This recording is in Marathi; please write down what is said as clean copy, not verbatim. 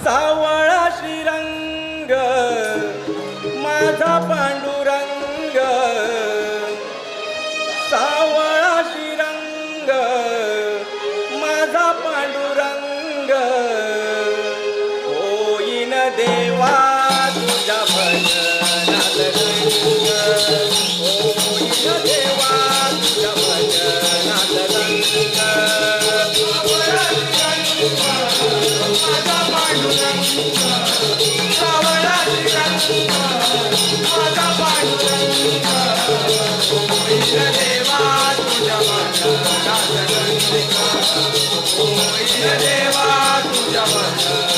सावळा श्रीरंग माझा पांडुरंग, सावळा श्रीरंग माझा पांडुरंग, होईन देवा तुझ्या भजनात रंग, होईन देवा तुझ्या भजनात रंग. माझा पांडुरंग, सावळा श्रीरंग माझा पांडुरंग, होईन देवा तुझ्या भजनात रंग, होईन देवा तुझ्या भजनात